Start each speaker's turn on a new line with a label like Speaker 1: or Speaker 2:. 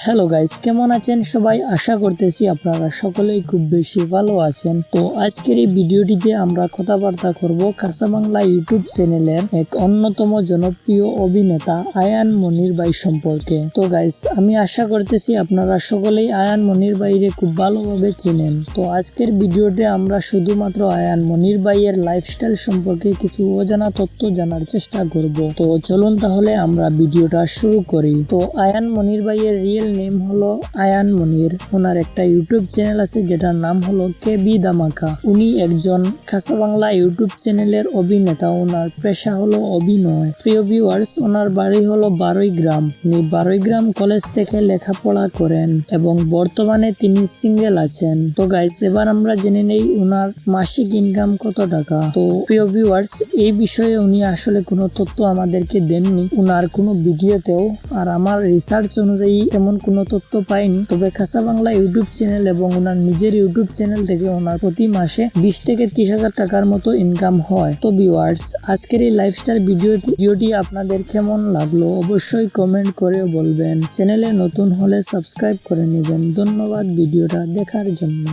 Speaker 1: Hello guys, কেমন আছেন সবাই? আশা করতেছি আপনারা সকলেই খুব বেশি ভালো আছেন। তো আজকের এই ভিডিওটিতে আমরা কথাবার্তা করব কাঁচা বাংলা ইউটিউব চ্যানেলের এক অন্যতম জনপ্রিয় অভিনেতা আয়ান মনির ভাই সম্পর্কে। তো গাইস, আমি আশা করতেছি আপনারা সকলেই আয়ান মনির ভাইরে খুব ভালোভাবে চেনেন। তো আজকের ভিডিওতে আমরা শুধুমাত্র আয়ান মনির ভাইয়ের লাইফস্টাইল সম্পর্কে কিছু অজানা তথ্য জানার চেষ্টা করব। তো চলুন তাহলে আমরা ভিডিওটা শুরু করি। তো আয়ান মনির ভাইয়ের রিয়েল নেম হলো আয়ান মনির। ওনার একটা ইউটিউব চ্যানেল আছে যেটার নাম হলো কেবি ধামাকা। উনি একজন কাঁচা বাংলা ইউটিউব চ্যানেলের অভিনেতা। ওনার পেশা হলো অভিনয়। প্রিয় ভিউয়ার্স, ওনার বাড়ি হলো 12 গ্রাম। উনি 12 গ্রাম কলেজ থেকে লেখাপড়া করেন এবং বর্তমানে তিনি সিঙ্গেল আছেন। তো গাইস, এবার আমরা জেনে নেই ওনার মাসিক ইনকাম কত টাকা। তো প্রিয় ভিউয়ার্স, এই বিষয়ে উনি আসলে কোনো তথ্য আমাদেরকে দেননি ওনার কোনো ভিডিওতেও। আর আমার রিসার্চ অনুযায়ী এমন কোনো তথ্য পাইনি। তবে কাঁচা বাংলা ইউটিউব চ্যানেল এবং ওনার নিজের ইউটিউব চ্যানেল থেকে ওনার প্রতি মাসে 20 থেকে 30,000 টাকার মতো ইনকাম হয়। তো ভিউয়ার্স, আজকের এই লাইফস্টাইল ভিডিওটি আপনাদের কেমন লাগলো অবশ্যই কমেন্ট করে বলবেন। চ্যানেলে নতুন হলে সাবস্ক্রাইব করে নেবেন। ধন্যবাদ ভিডিওটা দেখার জন্য।